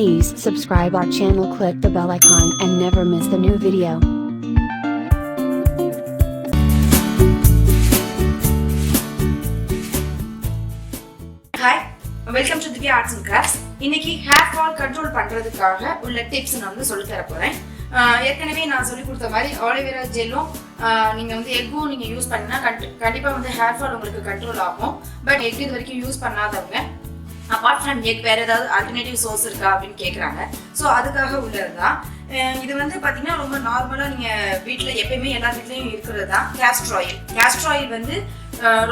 Please subscribe our channel, click the bell icon and never miss the new video. Hi, welcome to Dhivya Arts and Crafts. இன்னைக்கு hair fall control பண்றதுக்காக உள்ள tips நான் வந்து சொல்லி தர போறேன். ஏற்கனவே நான் சொல்லி கொடுத்த மாதிரி ஆலிவேரா ஜெல்லும் நீங்க வந்து எக்கும் நீங்க யூஸ் பண்ணா கண்டிப்பா வந்து ஹேர் ஃபால் உங்களுக்கு கண்ட்ரோல் ஆகும். பட் எக் இது வரைக்கும் யூஸ் பண்ணாதவங்க அபார்ட் ஃப்ரம் எக் வேற ஏதாவது ஆல்டர்னேட்டிவ் சோர்ஸ் இருக்கா அப்படின்னு கேட்குறாங்க. ஸோ அதுக்காக உள்ளதுதான். இது வந்து பார்த்தீங்கன்னா ரொம்ப நார்மலாக நீங்கள் வீட்டில் எப்பயுமே எல்லா வீட்லேயும் இருக்கிறது தான் கேஸ்டர் ஆயில். கேஸ்டர் ஆயில் வந்து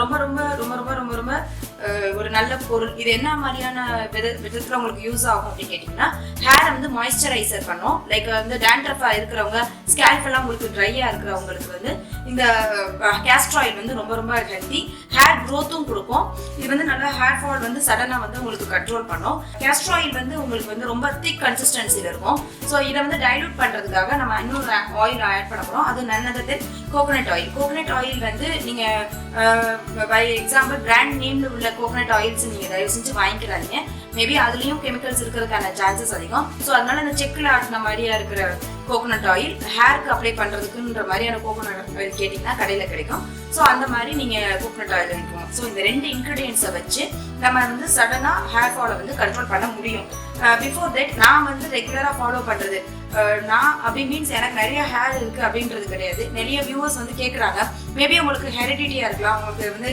ரொம்ப ரொம்ப ரொம்ப ரொம்ப ரொம்ப ரொம்ப ஒரு நல்ல பொருள். இது என்ன மாதிரியான விதத்தில் உங்களுக்கு யூஸ் ஆகும் அப்படின்னு கேட்டிங்கன்னா, ஹேரை வந்து மாய்ஸ்சரைசர் பண்ணும். லைக் வந்து டேண்ட்ரஃபாக இருக்கிறவங்க, ஸ்கேல்ப் எல்லாம் உங்களுக்கு ட்ரையாக இருக்கிறவங்களுக்கு வந்து இந்த கேஸ்டர் ஆயில் வந்து ரொம்ப ரொம்ப ஹெல்த்தி. ஹேர் க்ரோத்தும் கொடுக்கும். இது வந்து நல்லா ஹேர் ஃபால் வந்து சடனாக வந்து உங்களுக்கு கண்ட்ரோல் பண்ணும். கேஸ்டர் ஆயில் வந்து உங்களுக்கு வந்து ரொம்ப திக் கன்சிஸ்டன்சியில் இருக்கும். ஸோ இதை வந்து டைலூட் பண்ணுறதுக்காக நம்ம இன்னொரு ஆயில் ஆட் பண்ண போகிறோம். அது நன்னது கோகோனட் ஆயில். கோகோனட் ஆயில் வந்து நீங்கள் பை எக்ஸாம்பிள் பிராண்ட் நேம்ல உள்ள கோகோனட் ஆயில்ஸ் நீங்கள் தயவு செஞ்சு வாங்கிக்கிறாங்க. மேபி அதுலேயும் கெமிக்கல்ஸ் இருக்கிறதுக்கான சான்சஸ் அதிகம். ஸோ அதனால இந்த செக்கில் ஆட்டின மாதிரியா இருக்கிற கோகோனட் ஆயில் ஹேருக்கு அப்ளை பண்ணுறதுக்குன்ற மாதிரியான கோகோனட் ஆயில் கேட்டிங்கன்னா கடையில் கிடைக்கும். ஸோ அந்த மாதிரி நீங்கள் கோகோனட் ஆயில் வைக்கணும். ஸோ இந்த ரெண்டு இன்க்ரீடியன்ஸை வச்சு நம்ம வந்து சடனாக ஹேர் ஃபாலை வந்து கண்ட்ரோல் பண்ண முடியும். பிஃபோர் தட் நான் வந்து ரெகுலராக ஃபாலோ பண்ணுறது நான் அப்படி மீன்ஸ் எனக்கு நிறைய ஹேர் இருக்குது அப்படின்றது கிடையாது. நிறைய வியூவர்ஸ் வந்து கேட்குறாங்க, மேபி உங்களுக்கு ஹெரிடிட்டியாக இருக்கலாம், உங்களுக்கு வந்து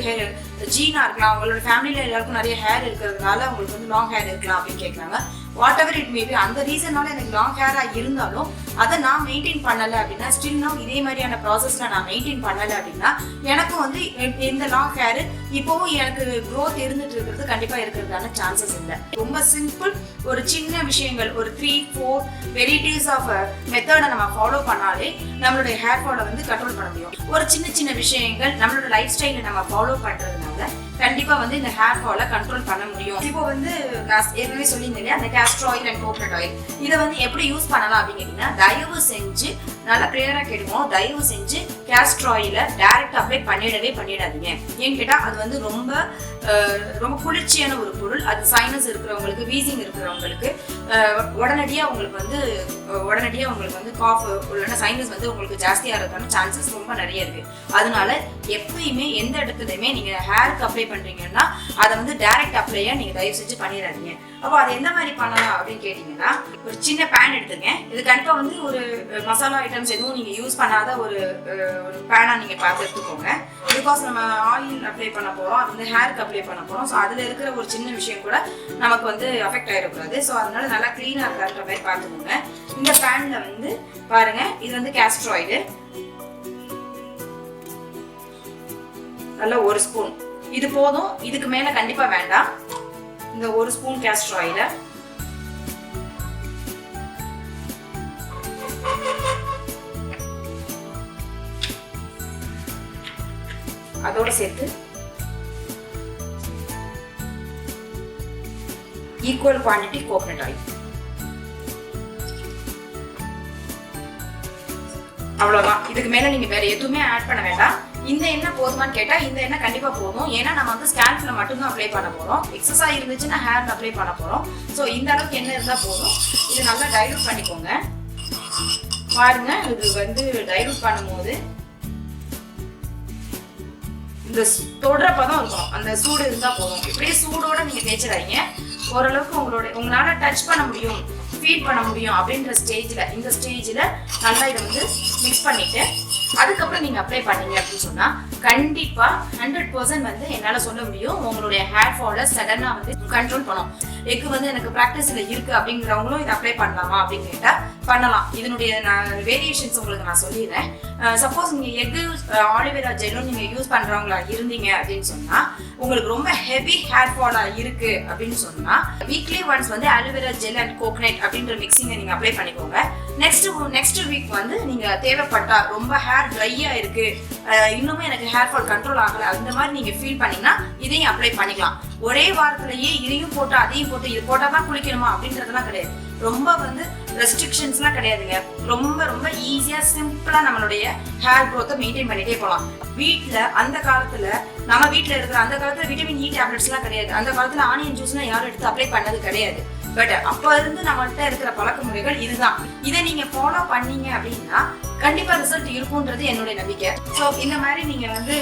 ஜீனாக இருக்கலாம், உங்களோட ஃபேமிலியில் எல்லாருக்கும் நிறைய ஹேர் இருக்கிறதுனால உங்களுக்கு வந்து லாங் ஹேர் இருக்கலாம் அப்படின்னு கேட்குறாங்க. வாட் எவர் இட் மேபி, அந்த ரீசனால எனக்கு லாங் ஹேராக இருந்தாலும் அதை நான் மெயின்டைன் பண்ணலை அப்படின்னா, ஸ்டில் நான் இதே மாதிரியான ப்ராசஸில் நான் மெயின்டைன் பண்ணலை அப்படின்னா எனக்கும் வந்து இந்த லாங் ஹேர் இப்போவும் எனக்கு க்ரோத் இருந்துட்டு இருக்கிறது கண்டிப்பாக இருக்கிறதுக்கான சான்சஸ் இல்லை. ரொம்ப சிம்பிள் ஒரு சின்ன விஷயங்கள், ஒரு 3-4 வெரைட்டிஸ் ஆஃப் மெத்தடை நம்ம ஃபாலோ பண்ணாலே நம்மளுடைய ஹேர் ஃபாலை வந்து கண்ட்ரோல் பண்ண முடியும். ஒரு சின்ன சின்ன விஷயங்கள் நம்மளோட லைஃப் ஸ்டைலை நம்ம ஃபாலோ பண்ணுறதுனால கண்டிப்பா வந்து இந்த ஹேர் ஃபாலை கண்ட்ரோல் பண்ண முடியும். இப்போ வந்து நான் ஏற்கனவே சொல்லியிருந்தேன் இல்லையா, அந்த castor oil and coconut oil இதை வந்து எப்படி யூஸ் பண்ணலாம் அப்படின்னு கேட்டீங்கன்னா, தயவு செஞ்சு நல்லா கிளியரா கேட்டுவோம், தயவு செஞ்சு கேஸ்டர் ஆயில டைரக்ட் அப்ளை பண்ணிடாதீங்க. ஏன்னு கேட்டா அது வந்து ரொம்ப ரொம்ப குளிர்ச்சியான ஒரு பொருள். அது சைனஸ் இருக்கிறவங்களுக்கு, வீசிங் இருக்கிறவங்களுக்கு உடனடியாக உங்களுக்கு வந்து காஃப் இல்லைன்னா சைனஸ் வந்து உங்களுக்கு ஜாஸ்தியாக இருக்கிறதுக்கான சான்சஸ் ரொம்ப நிறைய இருக்கு. அதனால எப்பயுமே எந்த இடத்துலையுமே நீங்க ஹேருக்கு அப்ளை பண்றீங்கன்னா அதை வந்து டைரக்ட் அப்ளையா நீங்க தயவு செஞ்சு பண்ணிடாதீங்க. அப்போ அது எந்த மாதிரி பண்ணலாம் அப்படின்னு கேட்டீங்கன்னா, ஒரு சின்ன பேன் எடுத்துங்க. இது கண்டிப்பா வந்து ஒரு மசாலா ஐட்டம்ஸ் எதுவும் நீங்க யூஸ் பண்ணாத ஒரு பேனா நீங்க பார்த்து எடுத்துக்கோங்க. பிகாஸ் நம்ம ஆயில் அப்ளை பண்ண போறோம், அது வந்து ஹேருக்கு அப்ளை பண்ண போறோம். ஸோ அதுல இருக்கிற ஒரு சின்ன விஷயம் கூட நமக்கு வந்து அஃபெக்ட் ஆயிடக்கூடாது. ஸோ அதனால நல்லா கிளீனா இருக்கிற மாதிரி பார்த்துக்கோங்க. இந்த பேன்ல வந்து பாருங்க, இது வந்து கேஸ்டர் ஆயில் நல்லா 1 ஸ்பூன். இது போதும், இதுக்கு மேல கண்டிப்பா வேண்டாம். இந்த 1 ஸ்பூன் கேஸ்டர் ஆயில அதோட சேர்த்து ஈக்குவல் குவான்டிட்டி கோகோனட் ஆயில். அவ்வளவுதான். இதுக்கு மேல நீங்க வேற எதுவுமே ஆட் பண்ண வேண்டாம். இந்த எண்ணெய் போதுமான்னு கேட்டா இந்த எண்ணெய் கண்டிப்பா போதும். ஏன்னா நம்ம வந்து ஸ்கேல்ப்ல மட்டும்தான் அப்ளை பண்ண போறோம். எக்ஸஸா இருந்துச்சுன்னா ஹேர்ல அப்ளை பண்ண போறோம். ஸோ இந்த அளவுக்கு எண்ணெய் இருந்தா போதும். இது நல்லா டைலூட் பண்ணிக்கோங்க. பாருங்க, இது வந்து டைலூட் பண்ணும்போது இந்த தொடர பதம் இருக்கும், அந்த சூடு இருந்தா போதும். இப்படியே சூடோட நீங்க தேய்ச்சிடாதீங்க. ஓரளவுக்கு உங்களால டச் பண்ண முடியும், ஃபீல் பண்ண முடியும் அப்படின்ற ஸ்டேஜ்ல, இந்த ஸ்டேஜ்ல நல்லா இதை வந்து மிக்ஸ் பண்ணிட்டு அதுக்கப்புறம் நீங்க அப்ளை பண்ணீங்க அப்படின்னு சொன்னா கண்டிப்பா 100% வந்து என்னால சொல்ல முடியும் உங்களுடைய ஹேர் ஃபாலை சடனா வந்து கண்ட்ரோல் பண்ணும். எக்கு வந்து எனக்கு பிராக்டிஸ்ல இருக்கு அப்படிங்கிறவங்களும் இதை அப்ளை பண்ணலாமா அப்படின்னு கேட்டா பண்ணலாம். இதனுடைய வேரியேஷன்ஸ் உங்களுக்கு நான் சொல்லிடுறேன். சப்போஸ் நீங்க எக்கு ஆலிவேரா ஜெல்லும் நீங்க யூஸ் பண்றவங்களா இருந்தீங்க அப்படின்னு சொன்னா, உங்களுக்கு ரொம்ப ஹெவி ஹேர் ஃபாலா இருக்கு அப்படின்னு சொன்னா வீக்லி ஒன்ஸ் வந்து ஆலிவேரா ஜெல் அண்ட் கோகோனட் அப்படின்ற மிக்சிங்கை நீங்க அப்ளை பண்ணிக்கோங்க. நெக்ஸ்ட் வீக் வந்து நீங்க தேவைப்பட்டா ரொம்ப ஹேர் ட்ரையா இருக்கு, இன்னுமே எனக்கு ஹேர் ஃபால் கண்ட்ரோல் ஆகல, அந்த மாதிரி நீங்க ஃபீல் பண்ணீங்கன்னா இதையும் அப்ளை பண்ணிக்கலாம். ஒரே வாரத்திலேயே இதையும் போட்டு அதையும் போட்டு இது போட்டா தான் குளிக்கணுமா அப்படின்றதுலாம் கிடையாது. ரொம்ப வந்து ரெஸ்ட்ரிக்ஷன்ஸ்லாம் கிடையாதுங்க. ரொம்ப ரொம்ப ஈஸியா சிம்பிளா நம்மளுடைய ஹேர் க்ரோத்தை மெயின்டைன் பண்ணிட்டே போகலாம். வீட்டில் அந்த காலத்துல நம்ம வீட்டில் இருக்கிற அந்த காலத்துல விட்டமின் இ டேப்லெட்ஸ்லாம் கிடையாது. அந்த காலத்துல ஆனியன் ஜூஸ்லாம் யாரும் எடுத்து அப்ளை பண்ணது கிடையாது. பட் அப்போ இருந்து நம்மள்கிட்ட இருக்கிற பழக்க முறைகள் இதுதான். இதை நீங்க ஃபாலோ பண்ணீங்க அப்படின்னா கண்டிப்பா ரிசல்ட் இருக்கும்ன்றது என்னுடைய நம்பிக்கை. ஸோ இந்த மாதிரி நீங்க வந்து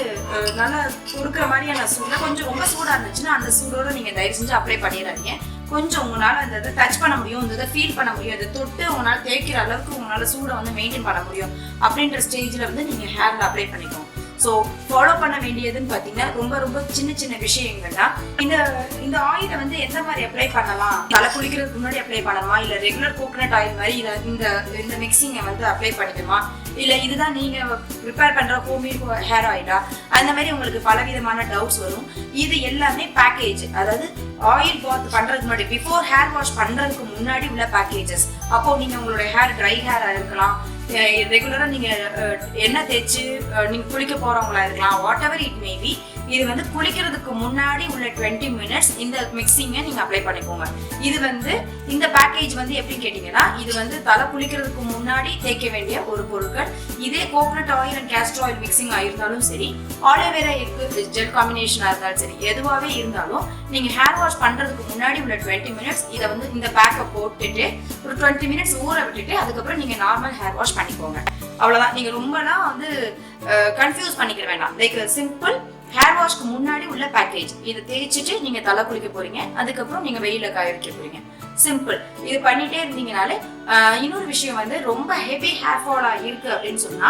நல்லா கொடுக்குற மாதிரியான சூடை கொஞ்சம் ரொம்ப சூடா இருந்துச்சுன்னா அந்த சூடோட நீங்க தயவு செஞ்சு அப்ளை பண்ணிடுறாங்க. கொஞ்சம் உங்களால் அந்த இதை டச் பண்ண முடியும், இந்த இதை ஃபீல் பண்ண முடியும், இதை தொட்டு உங்களால் தேய்க்கிற அளவுக்கு உங்களால் சூடை வந்து மெயின்டைன் பண்ண முடியும் அப்படின்ற ஸ்டேஜில் வந்து நீங்கள் ஹேரில் அப்ளை பண்ணிக்கோங்க. ஸோ ஃபாலோ பண்ண வேண்டியதுன்னு பார்த்தீங்கன்னா ரொம்ப ரொம்ப சின்ன சின்ன விஷயங்கள் தான். இந்த ஆயிலை வந்து எந்த மாதிரி அப்ளை பண்ணலாம், தலை குளிக்கிறதுக்கு முன்னாடி அப்ளை பண்ணலாமா, இல்லை ரெகுலர் கோகனட் ஆயில் மாதிரி இதை இந்த மிக்சிங்கை வந்து அப்ளை பண்ணிக்கணுமா, இல்லை இதுதான் நீங்கள் ப்ரிப்பேர் பண்ணுற ஹோம்மேட் ஹேர் ஆயிலா, அந்த மாதிரி உங்களுக்கு பலவிதமான டவுட்ஸ் வரும். இது எல்லாமே பேக்கேஜ், அதாவது ஆயில் பாத் பண்றதுக்கு முன்னாடி பிஃபோர் ஹேர் வாஷ் பண்றதுக்கு முன்னாடி உள்ள பேக்கேஜஸ். அப்போ நீங்க உங்களோட ஹேர் ட்ரை ஹேரா இருக்கலாம், ரெகுலரா நீங்க எண்ணெய் தேய்ச்சி நீங்க குளிக்க போறவங்களா இருக்கலாம், what ever it may be. இது வந்து குளிக்கிறதுக்கு முன்னாடி உள்ள 20 minutes இந்த மிக்சிங்கை நீங்க அப்ளை பண்ணிக்கோங்க. இது வந்து இந்த பேக்கேஜ் வந்து எப்படி கேட்டீங்கன்னா, இது வந்து தலை குளிக்கிறதுக்கு முன்னாடி தேய்க்க வேண்டிய ஒரு பொருட்கள். இதே coconut oil and castor oil mixing இருந்தாலும் சரி, ஆலோவேரா எக்கு ஜெல் காம்பினேஷனா இருந்தாலும் சரி, எதுவாகவே இருந்தாலும் நீங்க ஹேர் வாஷ் பண்றதுக்கு முன்னாடி உள்ள 20 minutes இதை வந்து இந்த பேக்கை போட்டுட்டு ஒரு 20 minutes ஊற விட்டுட்டு அதுக்கப்புறம் நீங்க நார்மல் ஹேர் வாஷ் பண்ணிக்கோங்க. அவ்வளவுதான். நீங்க ரொம்பலாம் வந்து கன்ஃபியூஸ் பண்ணிக்க வேண்டாம். லைக் சிம்பிள் ஹேர் வாஷ்க்கு முன்னாடி உள்ள பேக்கேஜ். இதை தேய்ச்சிட்டு நீங்க தலை குளிக்க போறீங்க, அதுக்கப்புறம் நீங்க வெயில காய வைக்க போறீங்க. சிம்பிள். இது பண்ணிட்டே இருந்தீங்கனாலே இன்னொரு விஷயம் வந்து ரொம்ப ஹெவி ஹேர் ஃபாலா இருக்கு அப்படின்னு சொன்னா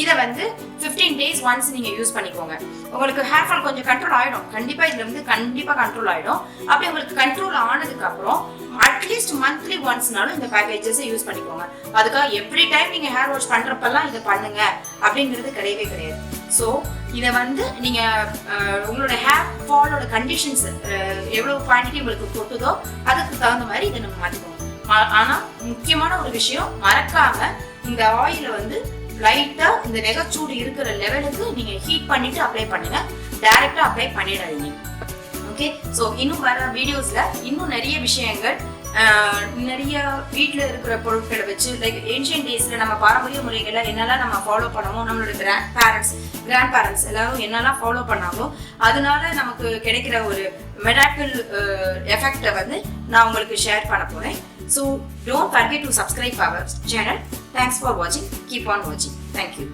இதை வந்து 15 days ஒன்ஸ் நீங்க யூஸ் பண்ணிக்கோங்க. உங்களுக்கு ஹேர் ஃபால் கொஞ்சம் கண்ட்ரோல் ஆயிடும். கண்டிப்பா இதுல வந்து கண்டிப்பா கண்ட்ரோல் ஆயிடும். அப்படி உங்களுக்கு கண்ட்ரோல் ஆனதுக்கு அப்புறம் அட்லீஸ்ட் மந்த்லி ஒன்ஸ்னாலும் இந்த பேக்கேஜஸ் யூஸ் பண்ணிக்கோங்க. அதுக்காக எவ்ரி டைம் நீங்க ஹேர் வாஷ் பண்றப்பெல்லாம் இதை பண்ணுங்க அப்படிங்கிறது கிடையவே கிடையாது. ஸோ இதை வந்து நீங்க உங்களோட ஹேர் ஃபாலோட கண்டிஷன்ஸ் எவ்வளவு குவான்டிட்டி உங்களுக்கு கொட்டுதோ அதுக்கு தகுந்த மாதிரி இதை நம்ம மாத்திக்கோங்க. ஆனா முக்கியமான ஒரு விஷயம், மறக்காம இந்த ஆயிலை வந்து லைட்டா இந்த நெகச்சூடு இருக்கிற லெவலுக்கு நீங்க ஹீட் பண்ணிட்டு அப்ளை பண்ணுங்க. டைரக்டா அப்ளை பண்ணிடாதீங்க. ஓகே. ஸோ இன்னும் வர வீடியோஸ்ல இன்னும் நிறைய விஷயங்கள், நிறைய வீட்டில் இருக்கிற பொருட்களை வச்சு லைக் ஏன்ஷியன்ட் டேஸ்ல நம்ம பாரம்பரிய முறைகளை என்னெல்லாம் நம்ம ஃபாலோ பண்ணமோ, நம்மளோட கிராண்ட் பேரண்ட்ஸ் எல்லாரும் என்னெல்லாம் ஃபாலோ பண்ணாங்களோ அதனால நமக்கு கிடைக்கிற ஒரு மெராக்கிள் எஃபெக்டை வந்து நான் உங்களுக்கு ஷேர் பண்ண போறேன். So don't forget to subscribe our channel. Thanks for வாட்சிங். கீப் ஆன் வாட்சிங். தேங்க்யூ.